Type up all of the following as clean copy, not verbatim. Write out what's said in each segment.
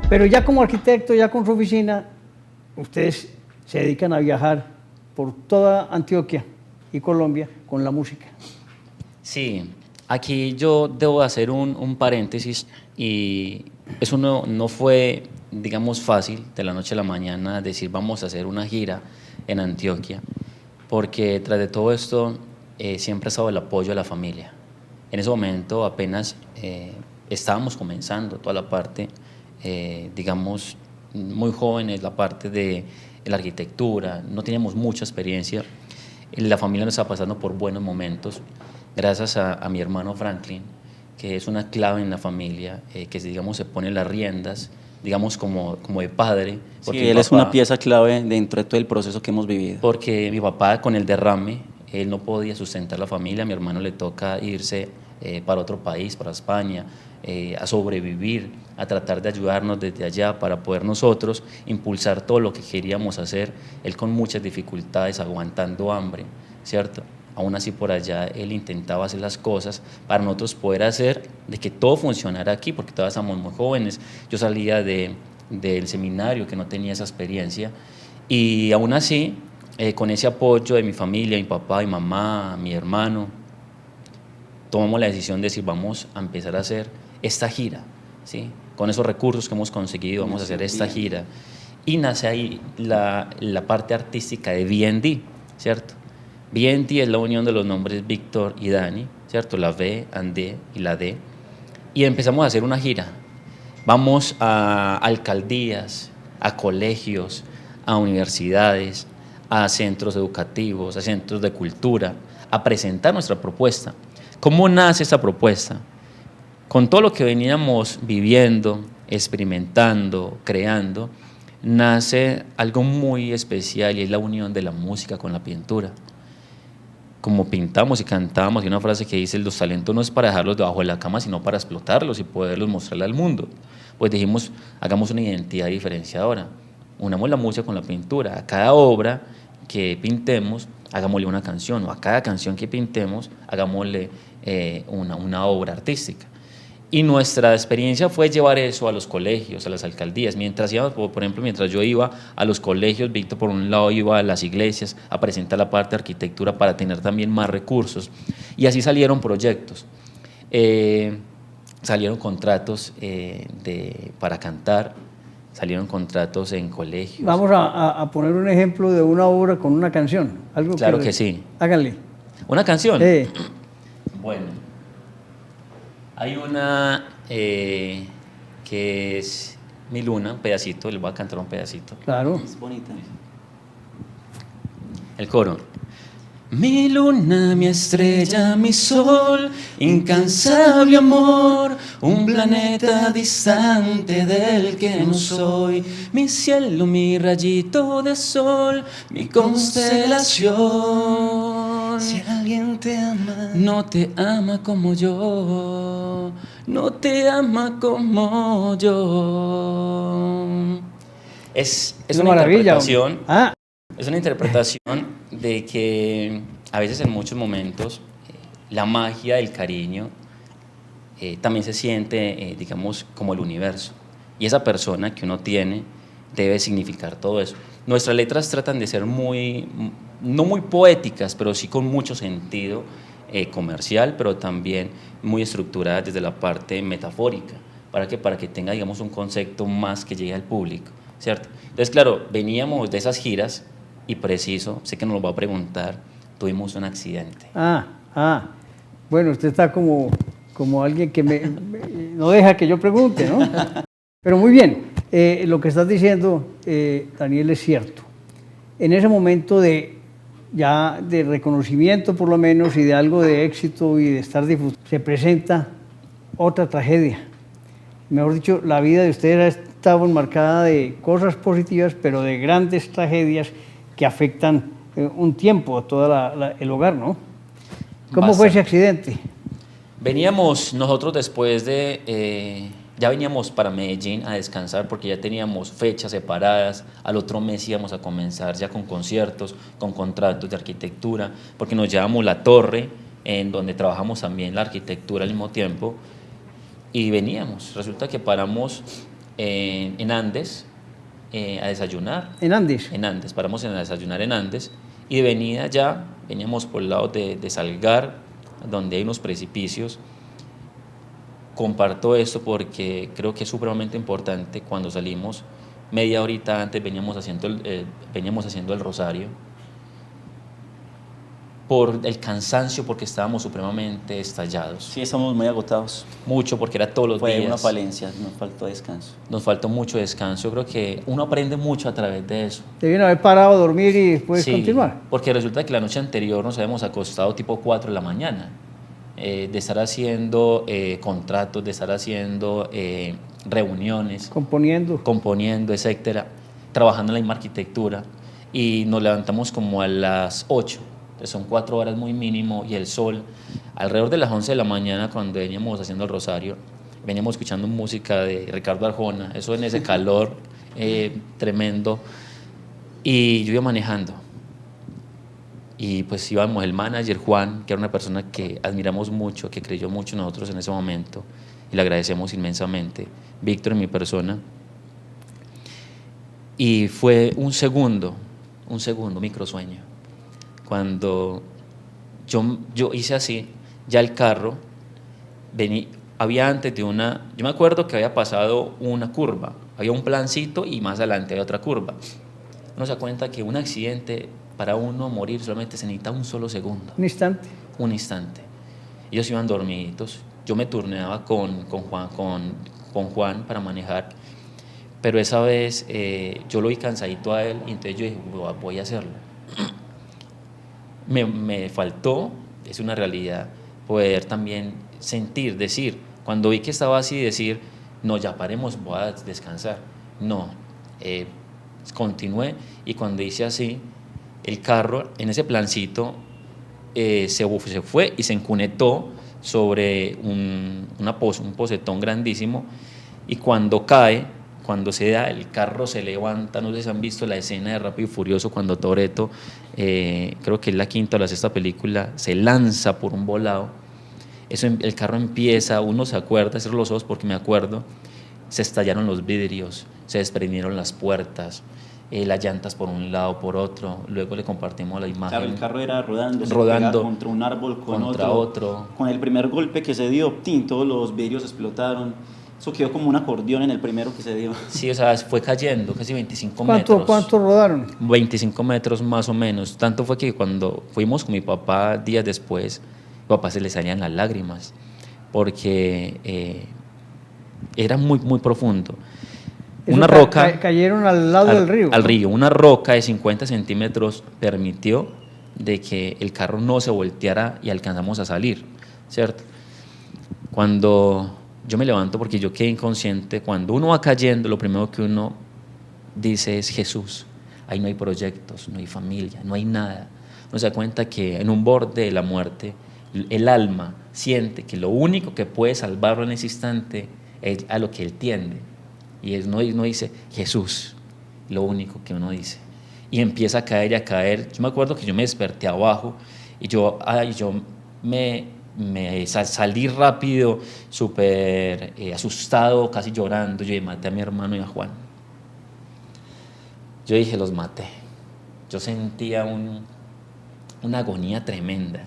Pero ya como arquitecto, ya con su oficina, ustedes se dedican a viajar por toda Antioquia y Colombia con la música. Sí, aquí yo debo hacer un paréntesis y eso no fue, digamos, fácil de la noche a la mañana decir vamos a hacer una gira en Antioquia, porque tras de todo esto siempre ha estado el apoyo de la familia. En ese momento apenas estábamos comenzando toda la parte, digamos, muy jóvenes, la parte de la arquitectura, no teníamos mucha experiencia, la familia nos estaba pasando por buenos momentos, gracias a mi hermano Franklin, que es una clave en la familia, que digamos se pone las riendas, digamos como de padre. Sí, él es una pieza clave dentro de todo el proceso que hemos vivido. Porque mi papá con el derrame, él no podía sustentar la familia, a mi hermano le toca irse para otro país, para España, a sobrevivir, a tratar de ayudarnos desde allá para poder nosotros impulsar todo lo que queríamos hacer, él con muchas dificultades, aguantando hambre, ¿cierto? Aún así por allá él intentaba hacer las cosas para nosotros poder hacer de que todo funcionara aquí, porque todavía estamos muy jóvenes. Yo salía del seminario que no tenía esa experiencia y aún así, con ese apoyo de mi familia, mi papá, mi mamá, mi hermano, tomamos la decisión de decir vamos a empezar a hacer esta gira, ¿sí? Con esos recursos que hemos conseguido vamos a hacer esta gira y nace ahí la parte artística de B&D, ¿cierto? B&D es la unión de los nombres Víctor y Dani, ¿cierto? La V, D y la D. Y empezamos a hacer una gira. Vamos a alcaldías, a colegios, a universidades, a centros educativos, a centros de cultura, a presentar nuestra propuesta. ¿Cómo nace esta propuesta? Con todo lo que veníamos viviendo, experimentando, creando, nace algo muy especial y es la unión de la música con la pintura. Como pintamos y cantamos, hay una frase que dice, los talentos no es para dejarlos debajo de la cama, sino para explotarlos y poderlos mostrarle al mundo. Pues dijimos, hagamos una identidad diferenciadora, unamos la música con la pintura, a cada obra que pintemos, hagámosle una canción, o a cada canción que pintemos, hagámosle una obra artística. Y nuestra experiencia fue llevar eso a los colegios, a las alcaldías. Mientras íbamos, por ejemplo, mientras yo iba a los colegios, Víctor por un lado iba a las iglesias a presentar la parte de arquitectura para tener también más recursos. Y así salieron proyectos. Salieron contratos para cantar, salieron contratos en colegios. Vamos a poner un ejemplo de una obra con una canción. ¿Algo claro que sí. Háganle. ¿Una canción? Bueno. Hay una que es Mi Luna, un pedacito, les voy a cantar un pedacito. Claro. Es bonita. El coro. Mi luna, mi estrella, mi sol, incansable amor, un planeta distante del que no soy, mi cielo, mi rayito de sol, mi constelación. Si alguien te ama, no te ama como yo, no te ama como yo. Es una interpretación. Es una interpretación de que a veces en muchos momentos la magia del cariño también se siente, digamos, como el universo. Y esa persona que uno tiene debe significar todo eso. Nuestras letras tratan de ser no muy poéticas, pero sí con mucho sentido comercial, pero también muy estructuradas desde la parte metafórica. ¿Para qué? Para que tenga, digamos, un concepto más que llegue al público, ¿cierto? Entonces, claro, veníamos de esas giras y preciso, sé que nos lo va a preguntar, tuvimos un accidente. Bueno, usted está como alguien que no deja que yo pregunte, ¿no? Pero muy bien, lo que estás diciendo, Daniel, es cierto. En ese momento de reconocimiento por lo menos y de algo de éxito y de estar disfrutando, se presenta otra tragedia. Mejor dicho, la vida de ustedes ha estado enmarcada de cosas positivas, pero de grandes tragedias que afectan un tiempo a todo el hogar, ¿no? ¿Cómo fue ese accidente? Veníamos nosotros después ya veníamos para Medellín a descansar porque ya teníamos fechas separadas, al otro mes íbamos a comenzar ya con conciertos, con contratos de arquitectura, porque nos llevamos la torre en donde trabajamos también la arquitectura al mismo tiempo y veníamos. Resulta que paramos en Andes a desayunar. ¿En Andes? En Andes, paramos a desayunar en Andes y de venida ya veníamos por el lado de Salgar, donde hay unos precipicios. Comparto esto porque creo que es supremamente importante. Cuando salimos, media horita antes veníamos haciendo el rosario por el cansancio, porque estábamos supremamente estallados. Sí, estamos muy agotados. Mucho, porque era todos los días. Fue una falencia, nos faltó descanso. Nos faltó mucho descanso. Yo creo que uno aprende mucho a través de eso. Debieron haber parado a dormir y después Sí, continuar. porque resulta que la noche anterior nos habíamos acostado tipo 4 de la mañana, de estar haciendo contratos, de estar haciendo reuniones, componiendo, etcétera, trabajando en la misma arquitectura, y nos levantamos como a las 8. Son 4 horas muy mínimo, y el sol, alrededor de las 11 de la mañana, cuando veníamos haciendo el rosario, veníamos escuchando música de Ricardo Arjona, eso en ese calor tremendo, y yo iba manejando, y pues íbamos el manager Juan, que era una persona que admiramos mucho, que creyó mucho en nosotros en ese momento, y le agradecemos inmensamente, Víctor en mi persona, y fue un segundo, microsueño. Cuando yo hice así, ya el carro había antes de una, yo me acuerdo que había pasado una curva, había un plancito y más adelante había otra curva. Uno se da cuenta que un accidente, para uno morir solamente se necesita un solo segundo. Un instante. Un instante. Ellos iban dormiditos, yo me turneaba con Juan para manejar, pero esa vez yo lo vi cansadito a él, y entonces yo dije, voy a hacerlo. Me faltó, es una realidad, poder también sentir, decir, cuando vi que estaba así, decir, no, ya paremos, voy a descansar. No, continué, y cuando hice así, el carro en ese plancito se fue y se encunetó sobre un pocetón grandísimo, y cuando cae, cuando se da, el carro se levanta. No sé si han visto la escena de Rápido y Furioso cuando Toretto, creo que es la quinta o la sexta película, se lanza por un volado. El carro empieza, uno se acuerda, cierro los ojos porque me acuerdo, se estallaron los vidrios, se desprendieron las puertas, las llantas por un lado, por otro. Luego le compartimos la imagen. Claro, el carro era rodando contra un árbol, contra otro. Con el primer golpe que se dio, todos los vidrios explotaron. Eso quedó como un acordeón en el primero que se dio. Sí, o sea, fue cayendo casi 25 metros. ¿Cuánto rodaron? 25 metros más o menos. Tanto fue que cuando fuimos con mi papá días después, mi papá se le salían las lágrimas, porque era muy, muy profundo. Una roca... Cayeron al lado del río. Al río. Una roca de 50 centímetros permitió de que el carro no se volteara y alcanzamos a salir, ¿cierto? Cuando yo me levanto, porque yo quedé inconsciente, cuando uno va cayendo, lo primero que uno dice es Jesús. Ahí no hay proyectos, no hay familia, no hay nada. Uno se da cuenta que en un borde de la muerte, el alma siente que lo único que puede salvarlo en ese instante es a lo que él tiende. Y uno dice, Jesús, lo único que uno dice. Y empieza a caer y a caer. Yo me acuerdo que yo me desperté abajo y yo salí rápido, súper asustado, casi llorando. Yo maté a mi hermano y a Juan. Yo dije, los maté. Yo sentía una agonía tremenda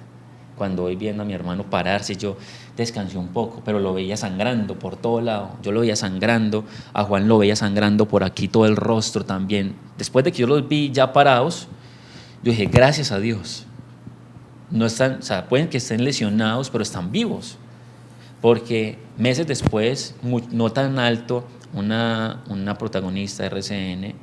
cuando voy viendo a mi hermano pararse. Yo descansé un poco, pero lo veía sangrando por todo lado. Yo lo veía sangrando, a Juan lo veía sangrando por aquí, todo el rostro también. Después de que yo los vi ya parados, yo dije, gracias a Dios. No están, o sea, pueden que estén lesionados, pero están vivos. Porque meses después, no tan alto, una protagonista de RCN,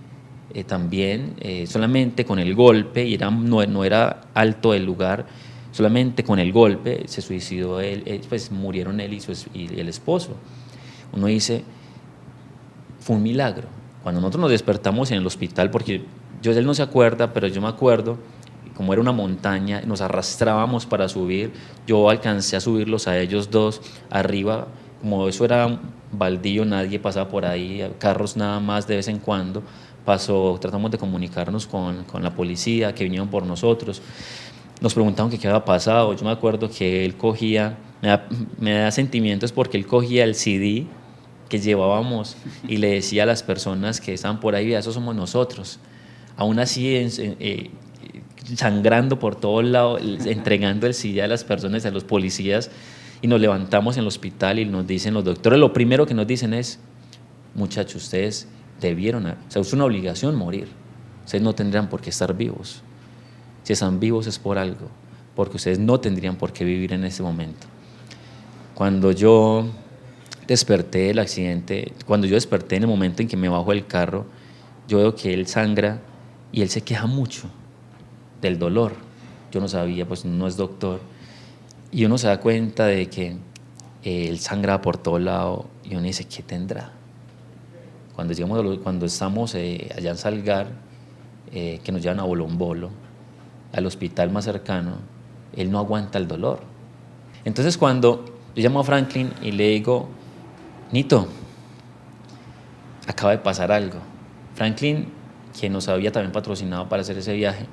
también, solamente con el golpe, y no era alto el lugar, solamente con el golpe se suicidó él, pues murieron él y el esposo. Uno dice, fue un milagro. Cuando nosotros nos despertamos en el hospital, porque él no se acuerda, pero yo me acuerdo, como era una montaña, nos arrastrábamos para subir. Yo alcancé a subirlos a ellos dos arriba, como eso era un baldío, nadie pasaba por ahí, carros nada más de vez en cuando. Tratamos de comunicarnos con la policía, que vinieron por nosotros. Nos preguntaron qué había pasado. Yo me acuerdo que él cogía, me da sentimientos porque él cogía el CD que llevábamos y le decía a las personas que estaban por ahí, esos somos nosotros. Aún así, sangrando por todos lados, entregando el sida a las personas, a los policías, y nos levantamos en el hospital y nos dicen los doctores, lo primero que nos dicen es, muchachos, ustedes debieron, o sea, es una obligación morir, ustedes no tendrían por qué estar vivos, si están vivos es por algo, porque ustedes no tendrían por qué vivir en ese momento. Cuando yo desperté del accidente, cuando yo desperté en el momento en que me bajo del carro, yo veo que él sangra y él se queja mucho del dolor. Yo no sabía, pues no es doctor, y uno se da cuenta de que él sangraba por todo lado y uno dice, ¿qué tendrá? Cuando estamos allá en Salgar, que nos llevan a Bolombolo, al hospital más cercano, él no aguanta el dolor. Entonces cuando yo llamo a Franklin y le digo, Nito, acaba de pasar algo. Franklin, que nos había también patrocinado para hacer ese viaje,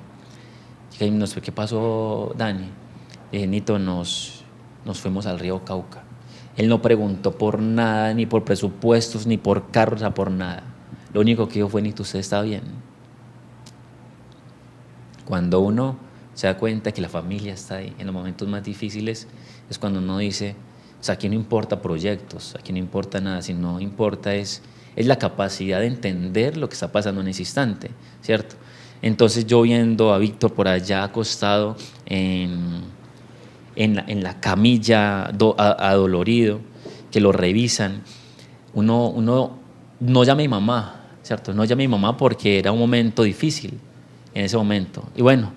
y nos fue, ¿qué pasó, Dani? Le dije, Nito, nos fuimos al río Cauca. Él no preguntó por nada, ni por presupuestos, ni por carros, o sea, por nada. Lo único que dijo fue, Nito, ¿usted está bien? Cuando uno se da cuenta que la familia está ahí en los momentos más difíciles, es cuando uno dice, o sea, aquí no importa proyectos, aquí no importa nada, sino importa es la capacidad de entender lo que está pasando en ese instante, ¿cierto? Entonces yo viendo a Víctor por allá acostado en la camilla adolorido, que lo revisan, uno no llama a mi mamá, ¿cierto? No llama a mi mamá porque era un momento difícil en ese momento. Y bueno,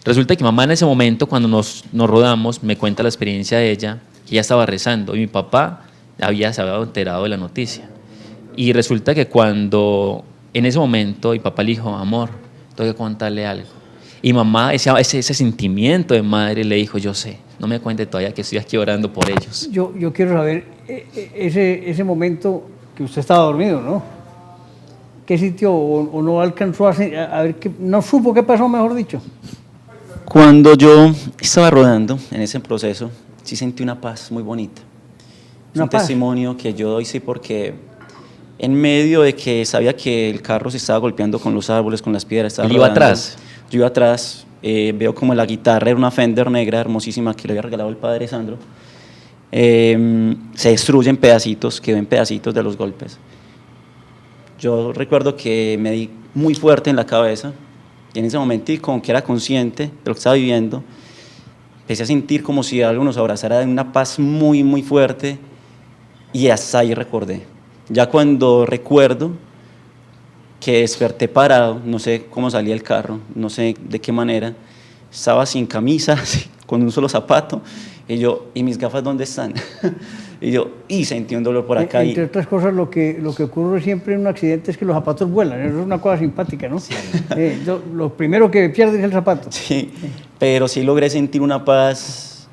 resulta que mamá en ese momento, cuando nos rodamos, me cuenta la experiencia de ella, que ella estaba rezando y mi papá se había enterado de la noticia. Y resulta que cuando en ese momento mi papá le dijo, amor, tengo que contarle algo. Y mamá, ese sentimiento de madre le dijo, yo sé, no me cuente todavía que estoy aquí orando por ellos. Yo quiero saber ese momento que usted estaba dormido, ¿no? ¿Qué sitio o no alcanzó a ver, no supo qué pasó, mejor dicho? Cuando yo estaba rodando en ese proceso, sí sentí una paz muy bonita. Es un testimonio que yo doy, sí, porque en medio de que sabía que el carro se estaba golpeando con los árboles, con las piedras, estaba rodando, iba atrás. Yo iba atrás, veo como la guitarra era una Fender negra hermosísima que le había regalado el padre Sandro. Se destruye en pedacitos, quedó en pedacitos de los golpes. Yo recuerdo que me di muy fuerte en la cabeza y en ese momentico, aunque era consciente de lo que estaba viviendo, empecé a sentir como si algo nos abrazara de una paz muy, muy fuerte y hasta ahí recordé. Ya cuando recuerdo que desperté parado, no sé cómo salía el carro, no sé de qué manera, estaba sin camisa, con un solo zapato, y yo, ¿y mis gafas dónde están? y sentí un dolor por acá. Entre otras cosas, lo que ocurre siempre en un accidente es que los zapatos vuelan, eso es una cosa simpática, ¿no? Sí. Lo primero que pierde es el zapato. Sí, pero sí logré sentir una paz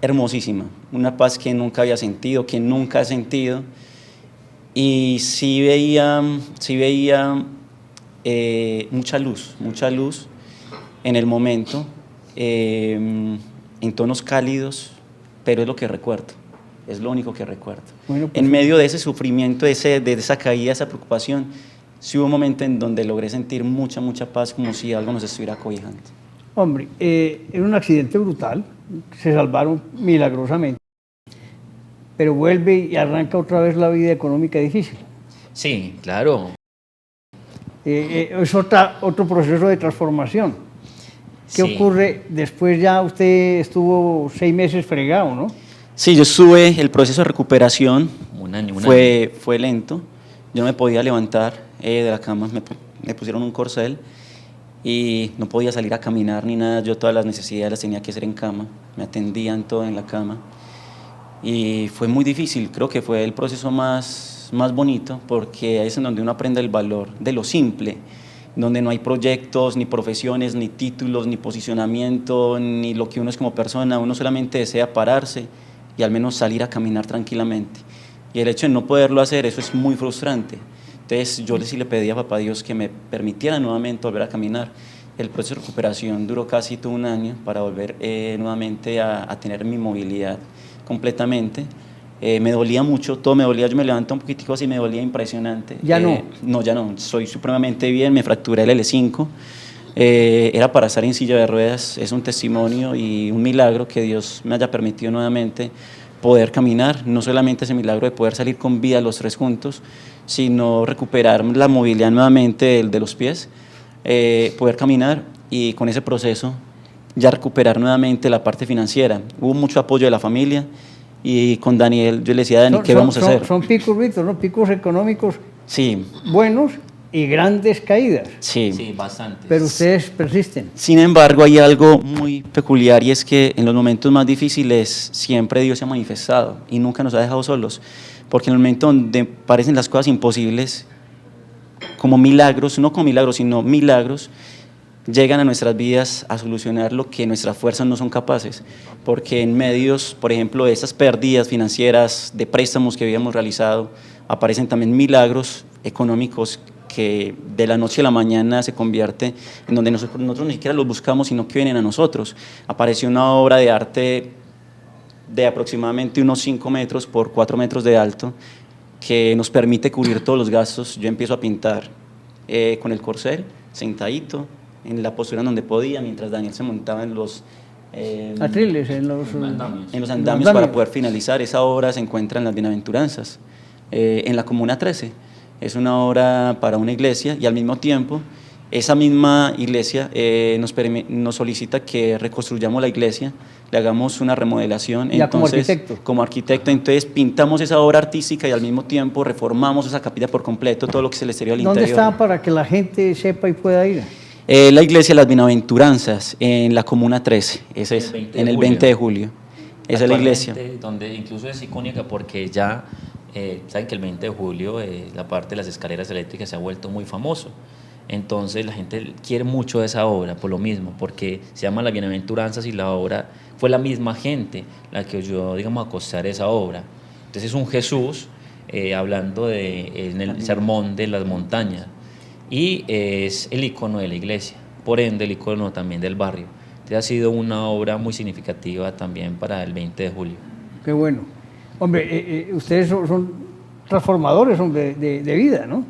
hermosísima, una paz que nunca había sentido, que nunca he sentido. Y sí veía mucha luz en el momento, en tonos cálidos, pero es lo que recuerdo, es lo único que recuerdo. Bueno, pues, en medio de ese sufrimiento, de esa caída, esa preocupación, sí hubo un momento en donde logré sentir mucha paz, como si algo nos estuviera cobijando. Hombre, era un accidente brutal, se salvaron milagrosamente, pero vuelve y arranca otra vez la vida económica difícil. Sí, claro. Es otro proceso de transformación. ¿Qué ocurre después? Ya usted estuvo 6 meses fregado, ¿no? Sí, yo estuve, el proceso de recuperación un año. Fue lento. Yo no me podía levantar de la cama, me pusieron un corcel y no podía salir a caminar ni nada. Yo todas las necesidades las tenía que hacer en cama, me atendían todo en la cama. Y fue muy difícil, creo que fue el proceso más bonito, porque ahí es en donde uno aprende el valor de lo simple, donde no hay proyectos, ni profesiones, ni títulos, ni posicionamiento, ni lo que uno es como persona. Uno solamente desea pararse y al menos salir a caminar tranquilamente. Y el hecho de no poderlo hacer, eso es muy frustrante. Entonces yo sí le pedí a Papá Dios que me permitiera nuevamente volver a caminar. El proceso de recuperación duró casi todo un año para volver nuevamente a tener mi movilidad completamente. me dolía mucho, todo me dolía, yo me levanto un poquitico así, me dolía impresionante. ¿Ya no? No, ya no, estoy supremamente bien, me fracturé el L5, era para estar en silla de ruedas, es un testimonio y un milagro que Dios me haya permitido nuevamente poder caminar, no solamente ese milagro de poder salir con vida los tres juntos, sino recuperar la movilidad nuevamente de los pies, poder caminar y con ese proceso ya recuperar nuevamente la parte financiera. Hubo mucho apoyo de la familia y con Daniel, yo le decía a Dani, ¿qué vamos a hacer? Son picos, Víctor, ¿no? Picos económicos Sí. buenos y grandes caídas. Sí. Sí, bastante. Pero ustedes persisten. Sin embargo, hay algo muy peculiar y es que en los momentos más difíciles siempre Dios se ha manifestado y nunca nos ha dejado solos, porque en el momento donde parecen las cosas imposibles, como milagros, no como milagros, sino milagros, llegan a nuestras vidas a solucionar lo que nuestras fuerzas no son capaces, porque en medios, por ejemplo, de esas pérdidas financieras, de préstamos que habíamos realizado, aparecen también milagros económicos que de la noche a la mañana se convierte en donde nosotros ni siquiera los buscamos, sino que vienen a nosotros. Apareció una obra de arte de aproximadamente unos 5 metros por 4 metros de alto, que nos permite cubrir todos los gastos. Yo empiezo a pintar con el corcel, sentadito, en la postura en donde podía, mientras Daniel se montaba en los Atriles, en los andamios para poder finalizar. Esa obra se encuentra en las Bienaventuranzas, en la Comuna 13. Es una obra para una iglesia y al mismo tiempo esa misma iglesia nos solicita que reconstruyamos la iglesia, le hagamos una remodelación. Ya, entonces, como arquitecto. Como arquitecto, entonces pintamos esa obra artística y al mismo tiempo reformamos esa capilla por completo, todo lo que es el exterior al ¿Dónde interior. está para que la gente sepa y pueda ir? La iglesia de las Bienaventuranzas, en la Comuna 13, ese es, en el 20 de julio. Esa es la iglesia. Donde incluso es icónica porque ya saben que el 20 de julio la parte de las escaleras eléctricas se ha vuelto muy famoso. Entonces la gente quiere mucho esa obra por lo mismo, porque se llama Las Bienaventuranzas y la obra fue la misma gente la que oyó, digamos, a costar esa obra. Entonces es un Jesús hablando en el sermón de las montañas y es el icono de la iglesia, por ende el icono también del barrio. Entonces ha sido una obra muy significativa también para el 20 de julio. Qué bueno. Hombre, ustedes son transformadores de vida, ¿no?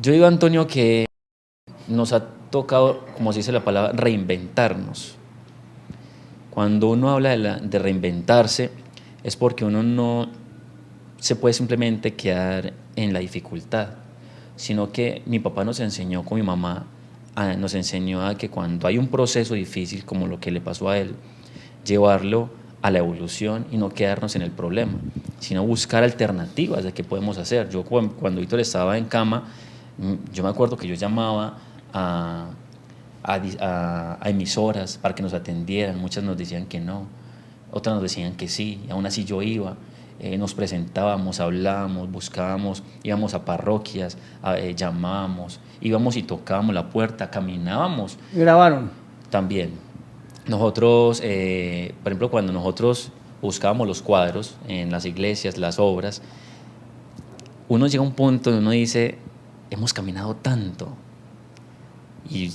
Yo digo, Antonio, que nos ha tocado, como se dice la palabra, reinventarnos. Cuando uno habla de reinventarse, es porque uno no se puede simplemente quedar en la dificultad, sino que mi papá nos enseñó con mi mamá, nos enseñó a que cuando hay un proceso difícil, como lo que le pasó a él, llevarlo a la evolución y no quedarnos en el problema, sino buscar alternativas de qué podemos hacer. Yo cuando Víctor estaba en cama, yo me acuerdo que yo llamaba a emisoras para que nos atendieran, muchas nos decían que no, otras nos decían que sí, y aún así yo iba, nos presentábamos, hablábamos, buscábamos, íbamos a parroquias, llamábamos, íbamos y tocábamos la puerta, caminábamos. ¿Grabaron? También. Nosotros, por ejemplo, cuando nosotros buscábamos los cuadros en las iglesias, las obras, uno llega a un punto donde uno dice, hemos caminado tanto y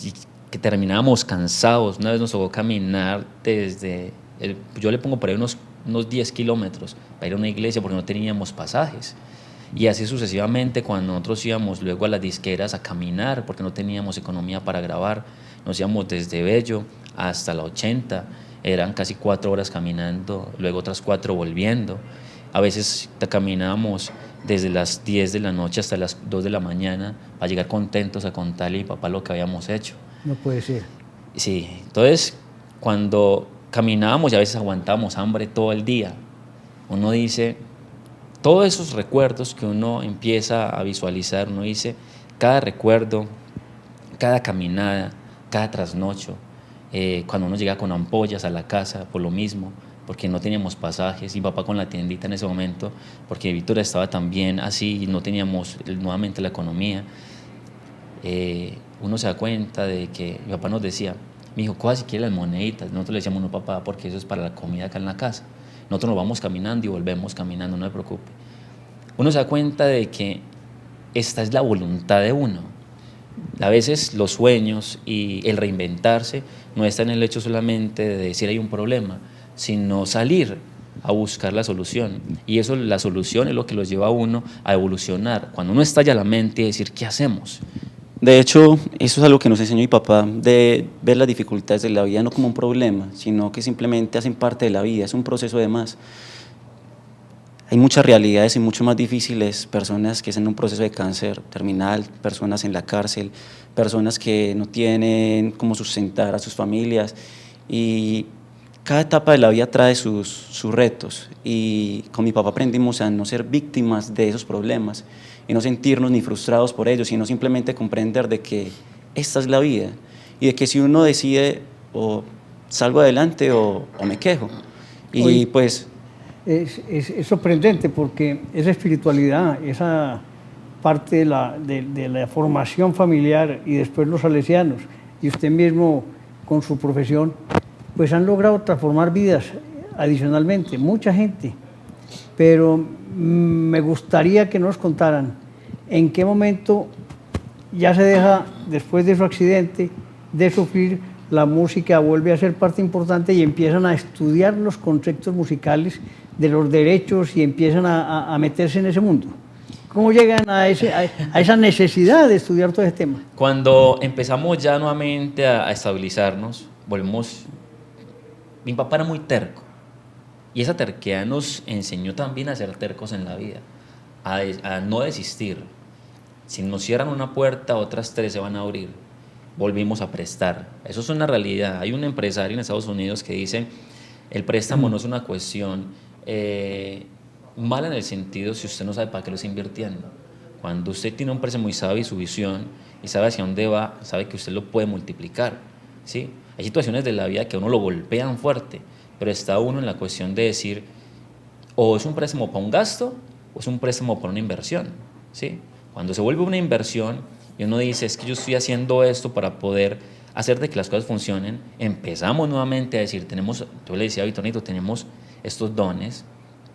que terminábamos cansados. Una vez nos tocó caminar yo le pongo por ahí unos 10 kilómetros para ir a una iglesia porque no teníamos pasajes. Y así sucesivamente, cuando nosotros íbamos luego a las disqueras a caminar porque no teníamos economía para grabar, nos íbamos desde Bello hasta la 80, eran casi 4 horas caminando, luego otras 4 volviendo. A veces caminábamos desde las 10 de la noche hasta las 2 de la mañana para llegar contentos a contarle a mi papá lo que habíamos hecho. No puede ser. Sí, entonces cuando caminábamos y a veces aguantábamos hambre todo el día, uno dice, todos esos recuerdos que uno empieza a visualizar, uno dice, cada recuerdo, cada caminada, cada trasnocho, cuando uno llega con ampollas a la casa, por lo mismo, porque no teníamos pasajes, y papá con la tiendita en ese momento, porque Víctor estaba también así y no teníamos nuevamente la economía, uno se da cuenta de que mi papá nos decía, mi hijo, coja si quiere las moneditas. Nosotros le decíamos, no papá, porque eso es para la comida acá en la casa. Nosotros nos vamos caminando y volvemos caminando, no se preocupe. Uno se da cuenta de que esta es la voluntad de uno. A veces los sueños y el reinventarse no está en el hecho solamente de decir hay un problema, sino salir a buscar la solución. Y eso, la solución es lo que los lleva a uno a evolucionar. Cuando uno estalla la mente y decir, ¿qué hacemos? De hecho, eso es algo que nos enseñó mi papá, de ver las dificultades de la vida no como un problema, sino que simplemente hacen parte de la vida, es un proceso de más. Hay muchas realidades y mucho más difíciles, personas que están en un proceso de cáncer terminal, personas en la cárcel, personas que no tienen cómo sustentar a sus familias, y cada etapa de la vida trae sus retos, y con mi papá aprendimos a no ser víctimas de esos problemas y no sentirnos ni frustrados por ellos, sino simplemente comprender de que esta es la vida y de que si uno decide o salgo adelante o me quejo. Y Oye, pues es sorprendente porque esa espiritualidad, esa parte de la formación familiar y después los salesianos y usted mismo con su profesión, pues han logrado transformar vidas adicionalmente, mucha gente. Pero me gustaría que nos contaran en qué momento ya se deja, después de su accidente, de sufrir, la música vuelve a ser parte importante y empiezan a estudiar los conceptos musicales de los derechos y empiezan a meterse en ese mundo. ¿Cómo llegan a esa necesidad de estudiar todo ese tema? Cuando empezamos ya nuevamente a estabilizarnos, volvemos. Mi papá era muy terco y esa terquedad nos enseñó también a ser tercos en la vida, a no desistir. Si nos cierran una puerta, otras 3 se van a abrir. Volvimos a prestar. Eso es una realidad. Hay un empresario en Estados Unidos que dice, el préstamo no es una cuestión mala en el sentido si usted no sabe para qué lo está invirtiendo. Cuando usted tiene un préstamo y sabe su visión y sabe hacia dónde va, sabe que usted lo puede multiplicar, ¿sí? Hay situaciones de la vida que a uno lo golpean fuerte, pero está uno en la cuestión de decir, o es un préstamo para un gasto o es un préstamo para una inversión, ¿sí? Cuando se vuelve una inversión y uno dice, es que yo estoy haciendo esto para poder hacer de que las cosas funcionen, empezamos nuevamente a decir, yo le decía a Vitornito, tenemos estos dones,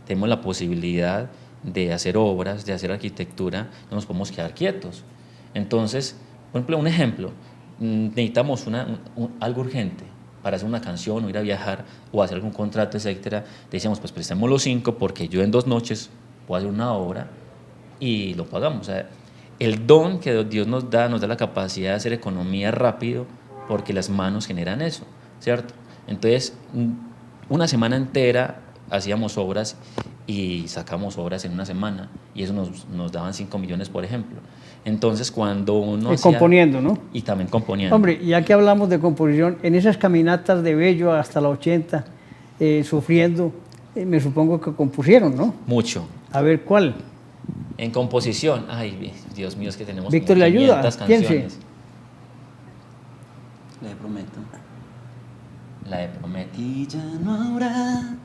tenemos la posibilidad de hacer obras, de hacer arquitectura, no nos podemos quedar quietos. Entonces, por ejemplo, un ejemplo, necesitamos algo urgente para hacer una canción o ir a viajar o hacer algún contrato, etcétera. Decíamos, pues prestemos los 5 porque yo en 2 noches puedo hacer una obra y lo pagamos. O sea, el don que Dios nos da la capacidad de hacer economía rápido porque las manos generan eso, ¿cierto? Entonces, una semana entera hacíamos obras y sacamos obras en una semana y eso nos daban 5 millones, por ejemplo. Entonces, cuando uno componiendo, ¿no? Y también componiendo. Hombre, ya que hablamos de composición, en esas caminatas de Bello hasta la 80, sufriendo, me supongo que compusieron, ¿no? Mucho. A ver, ¿cuál? En composición, ay, Dios mío, es que tenemos Víctor, como ¿le ayuda? 500 Piense. canciones. le prometo. La de Prometo. Y ya no habrá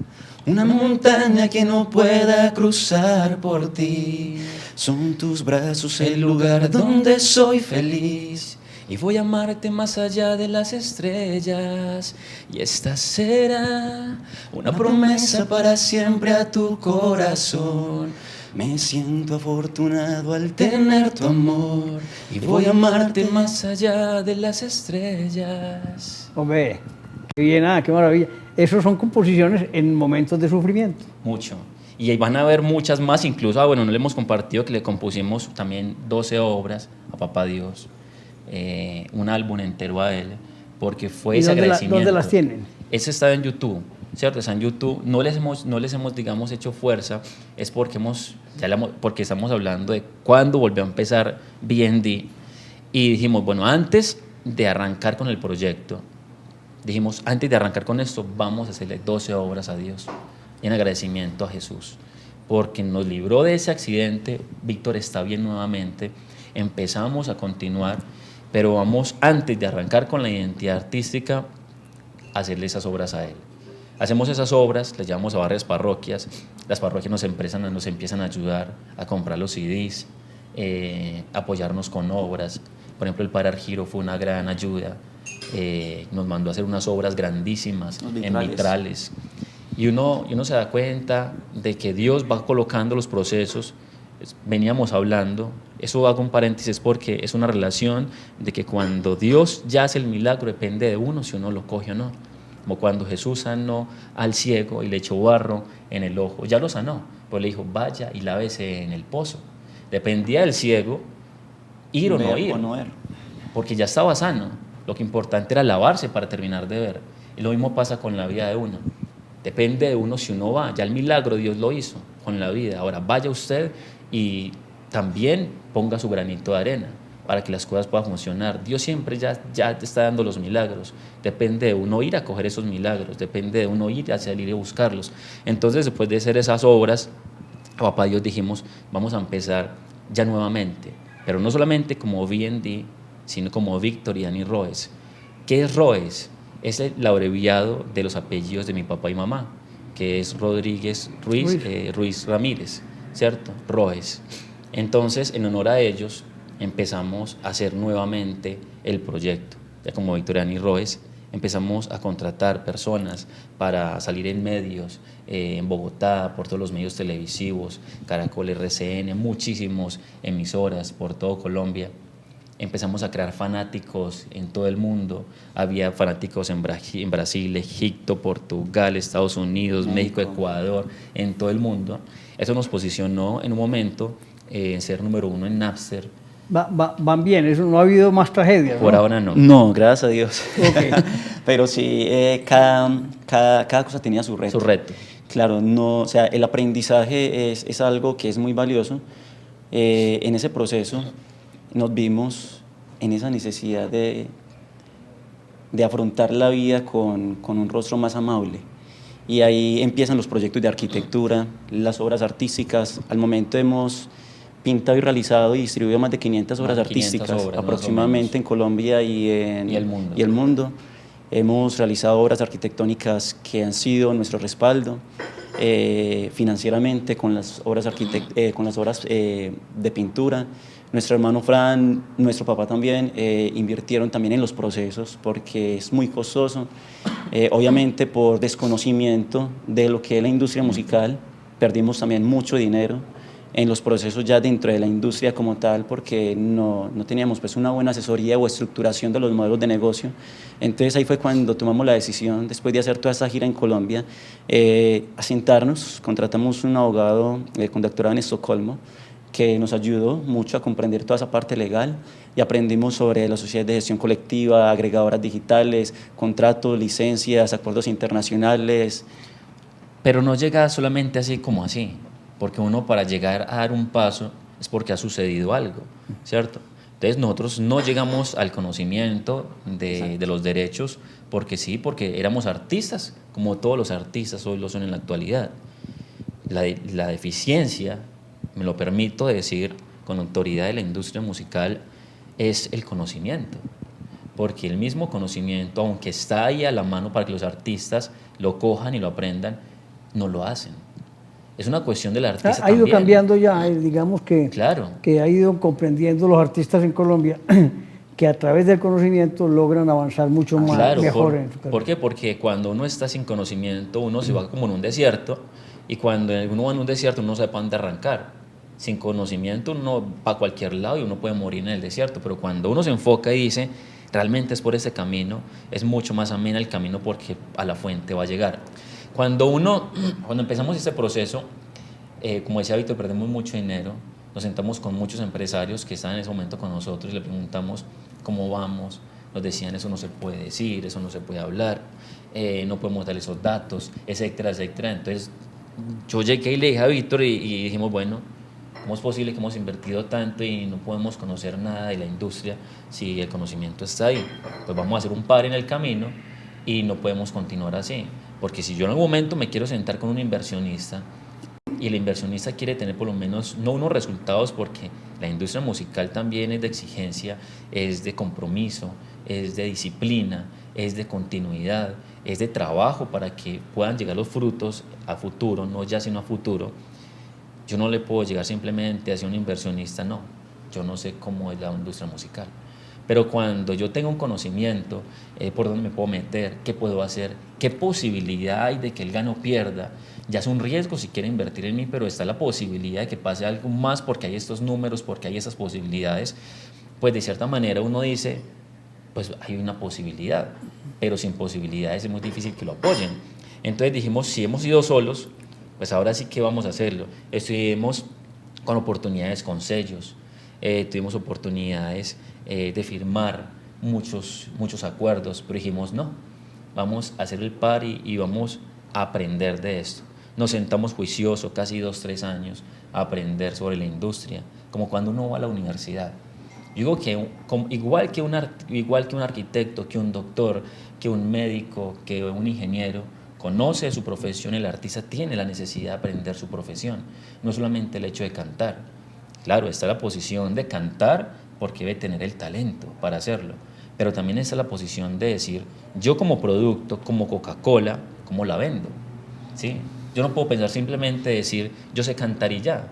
una montaña que no pueda cruzar por ti. Son tus brazos el lugar donde soy feliz. Y voy a amarte más allá de las estrellas. Y esta será Una promesa para siempre a tu corazón. Me siento afortunado al tener tu amor. y voy a amarte más allá de las estrellas. Hombre, qué bien, qué maravilla. Esas son composiciones en momentos de sufrimiento. Mucho. Y ahí van a haber muchas más, incluso, bueno, no le hemos compartido que le compusimos también 12 obras a Papá Dios, un álbum entero a él, porque fue ¿Y ese agradecimiento. dónde las tienen? Ese está en YouTube, ¿cierto? Está en YouTube. No les hemos, digamos, hecho fuerza, es porque porque estamos hablando de cuándo volvió a empezar BND. Y dijimos, bueno, antes de arrancar con el proyecto, antes de arrancar con esto, vamos a hacerle 12 obras a Dios en agradecimiento a Jesús, porque nos libró de ese accidente. Víctor está bien nuevamente, empezamos a continuar, pero vamos, antes de arrancar con la identidad artística, a hacerle esas obras a él. Hacemos esas obras, las llevamos a varias parroquias, las parroquias nos empiezan a ayudar a comprar los CDs, apoyarnos con obras. Por ejemplo, el Padre Argiro fue una gran ayuda, nos mandó a hacer unas obras grandísimas en vitrales. Y uno se da cuenta de que Dios va colocando los procesos. Veníamos hablando, eso hago un paréntesis porque es una relación de que cuando Dios ya hace el milagro depende de uno si uno lo coge o no. como cuando Jesús sanó al ciego y le echó barro en el ojo, ya lo sanó, pues le dijo, vaya y lávese en el pozo. Dependía del ciego ir o no ir, porque ya estaba sano. Lo que importante era lavarse para terminar de ver. Y lo mismo pasa con la vida de uno. Depende de uno si uno va. Ya el milagro Dios lo hizo con la vida. Ahora vaya usted y también ponga su granito de arena para que las cosas puedan funcionar. Dios siempre ya te está dando los milagros. Depende de uno ir a coger esos milagros. Depende de uno ir a salir y buscarlos. Entonces, después de hacer esas obras, a Papá Dios dijimos, vamos a empezar ya nuevamente. Pero no solamente como V&D, sino como Víctor y Dani Roes. ¿Qué es Roes? Es el abreviado de los apellidos de mi papá y mamá, que es Rodríguez Ruiz Ramírez, ¿cierto? Roes. Entonces, en honor a ellos, empezamos a hacer nuevamente el proyecto. Ya como Víctor y Dani Roes, empezamos a contratar personas para salir en medios, en Bogotá, por todos los medios televisivos, Caracol, RCN, muchísimos emisoras por todo Colombia. Empezamos a crear fanáticos en todo el mundo. Había fanáticos en Brasil, Egipto, Portugal, Estados Unidos, México, Ecuador, en todo el mundo. Eso nos posicionó en un momento en ser número 1 en Napster. Van bien, eso no ha habido más tragedias, ¿no? Por ahora no. No, gracias a Dios. Okay. Pero sí, cada cosa tenía su reto. Su reto. Claro, no, o sea, el aprendizaje es algo que es muy valioso. En ese proceso nos vimos en esa necesidad de afrontar la vida con un rostro más amable. Y ahí empiezan los proyectos de arquitectura, las obras artísticas. Al momento hemos pintado y realizado y distribuido más de 500 obras artísticas obras, aproximadamente en Colombia y el mundo. Hemos realizado obras arquitectónicas que han sido nuestro respaldo financieramente con las obras, de pintura. Nuestro hermano Fran, nuestro papá también invirtieron también en los procesos porque es muy costoso. Obviamente por desconocimiento de lo que es la industria musical, perdimos también mucho dinero en los procesos ya dentro de la industria como tal, porque no teníamos pues una buena asesoría o estructuración de los modelos de negocio. Entonces ahí fue cuando tomamos la decisión, después de hacer toda esta gira en Colombia, a sentarnos. Contratamos un abogado con doctorado en Estocolmo, que nos ayudó mucho a comprender toda esa parte legal y aprendimos sobre las sociedades de gestión colectiva, agregadoras digitales, contratos, licencias, acuerdos internacionales. Pero no llega solamente así como así. Porque uno para llegar a dar un paso es porque ha sucedido algo, ¿cierto? Entonces nosotros no llegamos al conocimiento de los derechos porque sí, porque éramos artistas, como todos los artistas hoy lo son en la actualidad. La deficiencia, me lo permito decir con autoridad de la industria musical, es el conocimiento. Porque el mismo conocimiento, aunque está ahí a la mano para que los artistas lo cojan y lo aprendan, no lo hacen. Es una cuestión del artista. Ha ido también. cambiando ya, digamos que, claro, que ha ido comprendiendo los artistas en Colombia que a través del conocimiento logran avanzar mucho más, claro, mejor en su carrera. ¿Por qué? Porque cuando uno está sin conocimiento, uno se va como en un desierto, y cuando uno va en un desierto uno no sabe para dónde arrancar. Sin conocimiento uno va a cualquier lado y uno puede morir en el desierto, pero cuando uno se enfoca y dice, realmente es por ese camino, es mucho más ameno el camino porque a la fuente va a llegar. Cuando empezamos este proceso, como decía Víctor, perdemos mucho dinero, nos sentamos con muchos empresarios que estaban en ese momento con nosotros y le preguntamos cómo vamos. Nos decían, eso no se puede decir, eso no se puede hablar, no podemos dar esos datos, etcétera, etcétera. Entonces yo llegué y le dije a Víctor y dijimos, bueno, ¿cómo es posible que hemos invertido tanto y no podemos conocer nada de la industria si el conocimiento está ahí? Pues vamos a hacer un par en el camino y no podemos continuar así. Porque si yo en algún momento me quiero sentar con un inversionista y el inversionista quiere tener por lo menos, no unos resultados, porque la industria musical también es de exigencia, es de compromiso, es de disciplina, es de continuidad, es de trabajo para que puedan llegar los frutos a futuro, no ya sino a futuro. Yo no le puedo llegar simplemente hacia un inversionista, no, yo no sé cómo es la industria musical. Pero cuando yo tengo un conocimiento, por dónde me puedo meter, qué puedo hacer, qué posibilidad hay de que él gane o pierda, ya es un riesgo si quiere invertir en mí, pero está la posibilidad de que pase algo más porque hay estos números, porque hay esas posibilidades, pues de cierta manera uno dice, pues hay una posibilidad, pero sin posibilidades es muy difícil que lo apoyen. Entonces dijimos, si hemos ido solos, pues ahora sí que vamos a hacerlo. Estuvimos con oportunidades con sellos, tuvimos oportunidades de firmar muchos acuerdos, pero dijimos no, vamos a hacer el party y vamos a aprender de esto. Nos sentamos juiciosos, casi 2-3 años, a aprender sobre la industria, como cuando uno va a la universidad. Yo digo que igual que un arquitecto, que un doctor, que un médico, que un ingeniero, conoce su profesión, el artista tiene la necesidad de aprender su profesión, no solamente el hecho de cantar. Claro, está la posición de cantar porque debe tener el talento para hacerlo, pero también está la posición de decir, yo como producto, como Coca-Cola, ¿cómo la vendo? ¿Sí? Yo no puedo pensar simplemente decir, yo sé cantar y ya.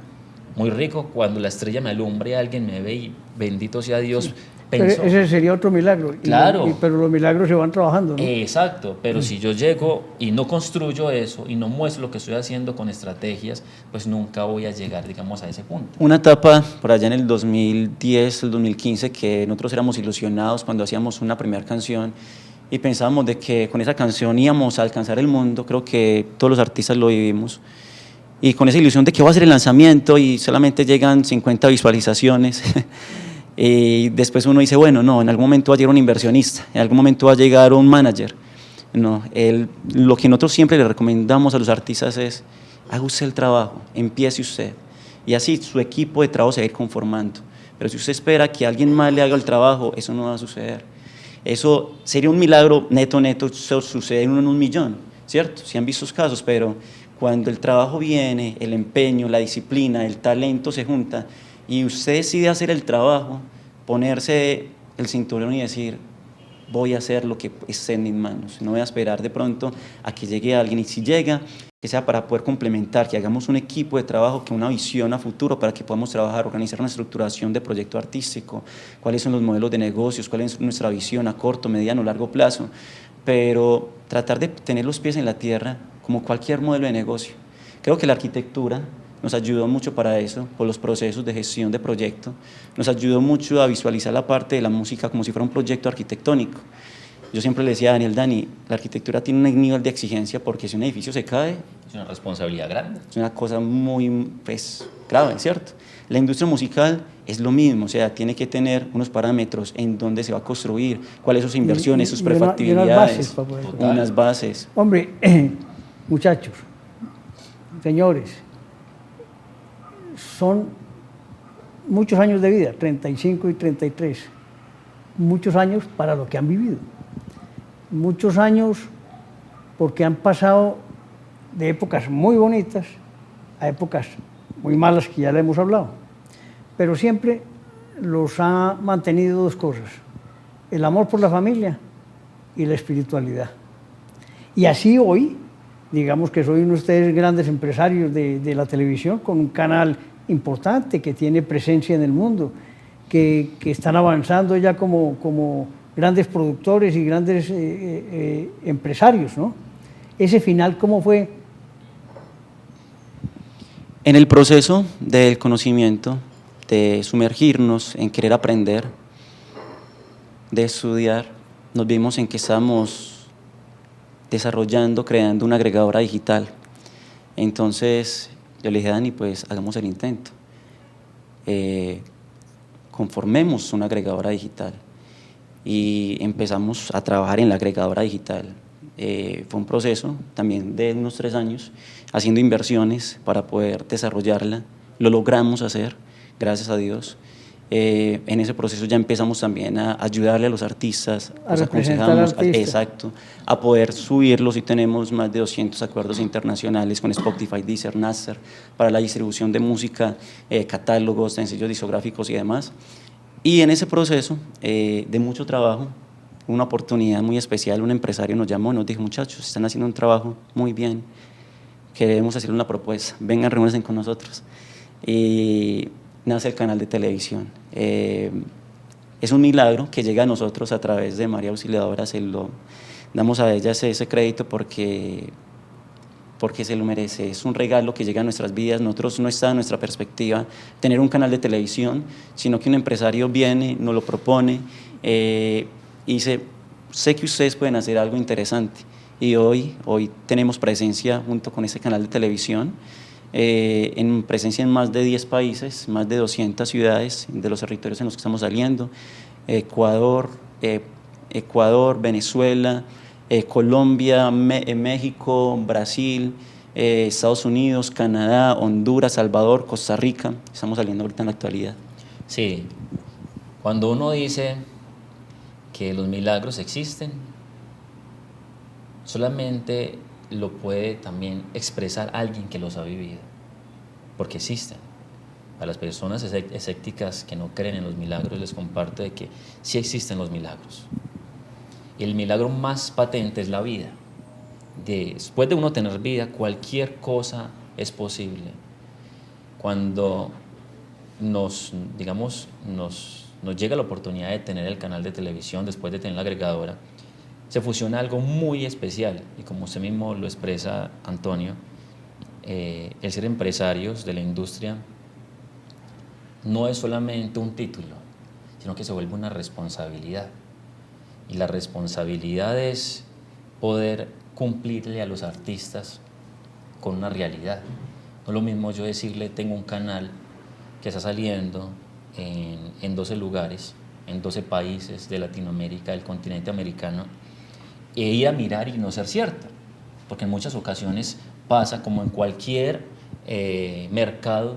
Muy rico cuando la estrella me alumbre, alguien me ve y bendito sea Dios. Pero ese sería otro milagro. Claro. Pero los milagros se van trabajando, ¿no? Exacto, pero si yo llego y no construyo eso y no muestro lo que estoy haciendo con estrategias, pues nunca voy a llegar, digamos, a ese punto. Una etapa por allá en el 2010, el 2015, que nosotros éramos ilusionados cuando hacíamos una primera canción y pensábamos de que con esa canción íbamos a alcanzar el mundo. Creo que todos los artistas lo vivimos. Y con esa ilusión de que va a ser el lanzamiento y solamente llegan 50 visualizaciones. Y después uno dice, bueno, no, en algún momento va a llegar un inversionista, en algún momento va a llegar un manager. No, lo que nosotros siempre le recomendamos a los artistas es, haga usted el trabajo, empiece usted. Y así su equipo de trabajo se va a ir conformando. Pero si usted espera que alguien más le haga el trabajo, eso no va a suceder. Eso sería un milagro neto, eso sucede en 1 en 1.000.000, ¿cierto? Sí han visto esos casos, pero cuando el trabajo viene, el empeño, la disciplina, el talento se junta y usted decide hacer el trabajo, ponerse el cinturón y decir, voy a hacer lo que esté en mis manos, no voy a esperar de pronto a que llegue alguien, y si llega, que sea para poder complementar, que hagamos un equipo de trabajo, que una visión a futuro para que podamos trabajar, organizar una estructuración de proyecto artístico, cuáles son los modelos de negocios, cuál es nuestra visión a corto, mediano, largo plazo, pero tratar de tener los pies en la tierra como cualquier modelo de negocio. Creo que la arquitectura nos ayudó mucho para eso, por los procesos de gestión de proyecto, nos ayudó mucho a visualizar la parte de la música como si fuera un proyecto arquitectónico. Yo siempre le decía a Daniel, Dani, la arquitectura tiene un nivel de exigencia porque si un edificio se cae, es una responsabilidad grande. Es una cosa muy grave, ¿cierto? La industria musical es lo mismo, o sea, tiene que tener unos parámetros en dónde se va a construir, cuáles son sus inversiones, sus prefactibilidades, unas bases. Hombre, muchachos, señores, son muchos años de vida, 35 y 33, muchos años para lo que han vivido, muchos años porque han pasado de épocas muy bonitas a épocas muy malas que ya le hemos hablado, pero siempre los ha mantenido dos cosas, el amor por la familia y la espiritualidad. Y así hoy, digamos que soy uno de ustedes grandes empresarios de la televisión, con un canal importante que tiene presencia en el mundo, que están avanzando ya como grandes productores y grandes empresarios, ¿no? Ese final, ¿cómo fue? En el proceso del conocimiento, de sumergirnos en querer aprender, de estudiar, nos vimos en que estábamos desarrollando, creando una agregadora digital. Entonces yo le dije a Dani, pues hagamos el intento, conformemos una agregadora digital y empezamos a trabajar en la agregadora digital. Fue un proceso también de unos 3 años, haciendo inversiones para poder desarrollarla, lo logramos hacer, gracias a Dios. En ese proceso ya empezamos también a ayudarle a los artistas, los aconsejamos, exacto, a poder subirlos, y tenemos más de 200 acuerdos internacionales con Spotify, Deezer, Napster, para la distribución de música, catálogos, sencillos discográficos y demás. Y en ese proceso de mucho trabajo, una oportunidad muy especial, un empresario nos llamó, nos dijo, muchachos, están haciendo un trabajo muy bien, queremos hacer una propuesta, vengan, reúnanse con nosotros. Y nace el canal de televisión. Es un milagro que llega a nosotros a través de María Auxiliadora, se lo damos a ella ese crédito porque se lo merece, es un regalo que llega a nuestras vidas. Nosotros no está en nuestra perspectiva tener un canal de televisión, sino que un empresario viene, nos lo propone, y sé que ustedes pueden hacer algo interesante. Y hoy tenemos presencia junto con este canal de televisión, presencia en más de 10 países, más de 200 ciudades de los territorios en los que estamos saliendo, Ecuador, Venezuela, Colombia, México, Brasil, Estados Unidos, Canadá, Honduras, Salvador, Costa Rica. Estamos saliendo ahorita en la actualidad. Sí, cuando uno dice que los milagros existen, solamente lo puede también expresar alguien que los ha vivido, porque existen. A las personas escépticas que no creen en los milagros les comparto de que sí existen los milagros. Y el milagro más patente es la vida. Después de uno tener vida, cualquier cosa es posible. Cuando nos llega la oportunidad de tener el canal de televisión, después de tener la agregadora, se fusiona algo muy especial. Y como usted mismo lo expresa, Antonio, el ser empresarios de la industria no es solamente un título, sino que se vuelve una responsabilidad. Y la responsabilidad es poder cumplirle a los artistas con una realidad. No es lo mismo yo decirle, tengo un canal que está saliendo en 12 lugares, en 12 países de Latinoamérica, del continente americano, e ir a mirar y no ser cierto. Porque en muchas ocasiones pasa como en cualquier mercado,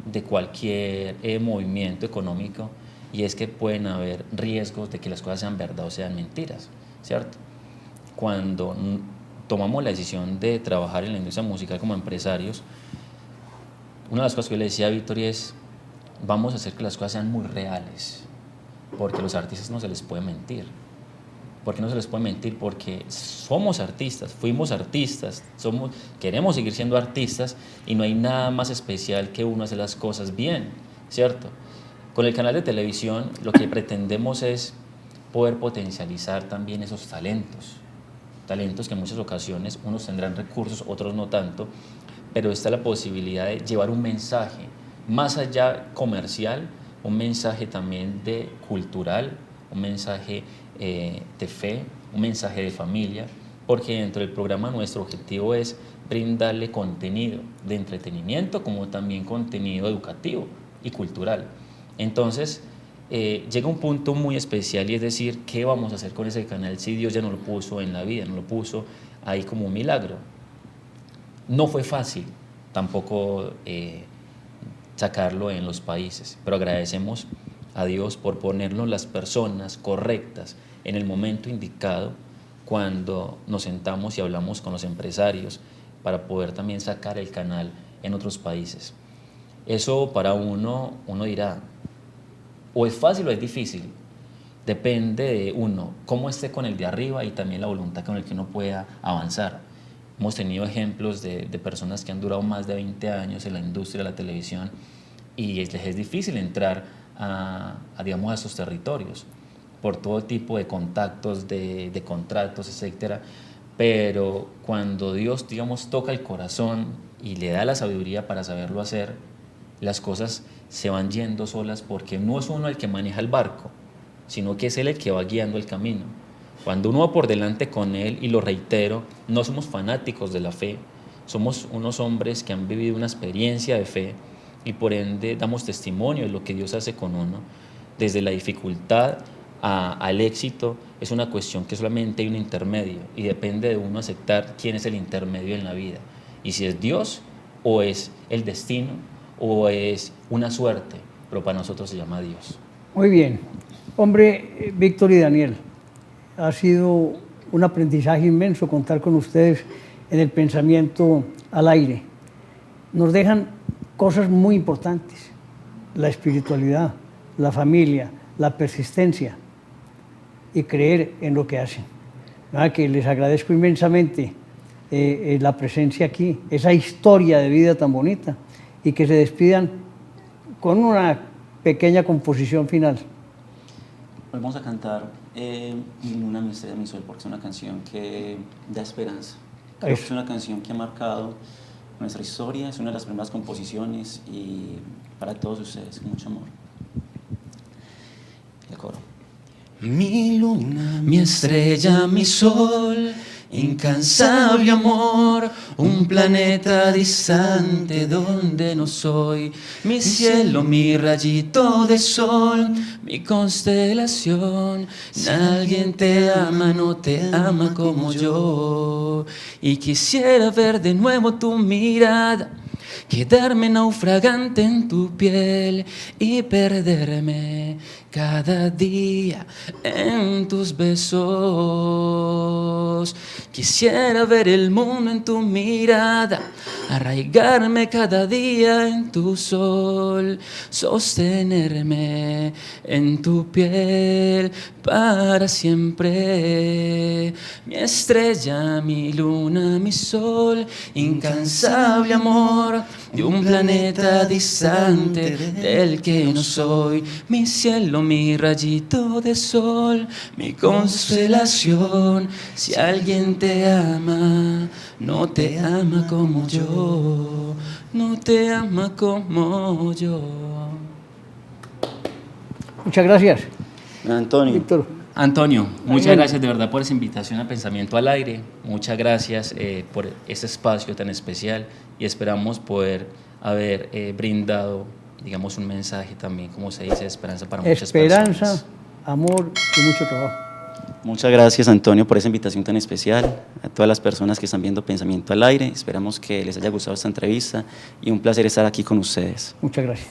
de cualquier movimiento económico, y es que pueden haber riesgos de que las cosas sean verdad o sean mentiras, ¿cierto? Cuando tomamos la decisión de trabajar en la industria musical como empresarios, una de las cosas que yo le decía a Victoria es, vamos a hacer que las cosas sean muy reales, porque a los artistas no se les puede mentir. ¿Por qué no se les puede mentir? Porque somos artistas, fuimos artistas, queremos seguir siendo artistas, y no hay nada más especial que uno hacer las cosas bien, ¿cierto? Con el canal de televisión lo que pretendemos es poder potencializar también esos talentos que en muchas ocasiones unos tendrán recursos, otros no tanto, pero está la posibilidad de llevar un mensaje más allá comercial, un mensaje también cultural, un mensaje de fe, un mensaje de familia, porque dentro del programa nuestro objetivo es brindarle contenido de entretenimiento como también contenido educativo y cultural. Entonces llega un punto muy especial, y es decir, ¿qué vamos a hacer con ese canal si Dios ya no lo puso en la vida, no lo puso ahí como un milagro? No fue fácil tampoco sacarlo en los países, pero agradecemos a Dios por ponernos las personas correctas en el momento indicado, cuando nos sentamos y hablamos con los empresarios para poder también sacar el canal en otros países. Eso para uno dirá, o es fácil o es difícil, depende de uno, cómo esté con el de arriba y también la voluntad con el que uno pueda avanzar. Hemos tenido ejemplos de personas que han durado más de 20 años en la industria de la televisión y les es difícil entrar a esos territorios por todo tipo de contactos, de contratos, etcétera. Pero cuando Dios, toca el corazón y le da la sabiduría para saberlo hacer, las cosas se van yendo solas, porque no es uno el que maneja el barco, sino que es Él el que va guiando el camino. Cuando uno va por delante con Él, y lo reitero, no somos fanáticos de la fe, somos unos hombres que han vivido una experiencia de fe, y por ende damos testimonio de lo que Dios hace con uno. Desde la dificultad al éxito es una cuestión que solamente hay un intermedio, y depende de uno aceptar quién es el intermedio en la vida, y si es Dios o es el destino o es una suerte, pero para nosotros se llama Dios. Muy bien. Hombre, Víctor y Daniel, ha sido un aprendizaje inmenso contar con ustedes en el pensamiento al aire. Nos dejan cosas muy importantes: la espiritualidad, la familia, la persistencia y creer en lo que hacen. Nada, que les agradezco inmensamente la presencia aquí, esa historia de vida tan bonita, y que se despidan con una pequeña composición final. Vamos a cantar Una miseria mi sol, porque es una canción que da esperanza. Creo que es una canción que ha marcado nuestra historia, es una de las primeras composiciones, y para todos ustedes, con mucho amor. El coro. mi luna, mi estrella, mi sol, incansable amor, un planeta distante donde no soy, mi cielo, mi rayito de sol, mi constelación. Alguien te ama, no te ama como yo, y quisiera ver de nuevo tu mirada, quedarme naufragante en tu piel y perderme cada día en tus besos. Quisiera ver el mundo en tu mirada, arraigarme cada día en tu sol, sostenerme en tu piel para siempre. Mi estrella, mi luna, mi sol, incansable amor de un planeta distante del que no soy, mi cielo, mi rayito de sol, mi constelación. Si alguien te ama, no te ama como yo, no te ama como yo. Muchas gracias. Antonio. Víctor. Antonio, muchas Bien. gracias de verdad por esa invitación a Pensamiento al Aire. Muchas gracias por este espacio tan especial y esperamos poder haber brindado, digamos, un mensaje también, como se dice, de esperanza para muchas personas. Esperanza, amor y mucho trabajo. Muchas gracias, Antonio, por esa invitación tan especial. A todas las personas que están viendo Pensamiento al Aire, esperamos que les haya gustado esta entrevista y un placer estar aquí con ustedes. Muchas gracias.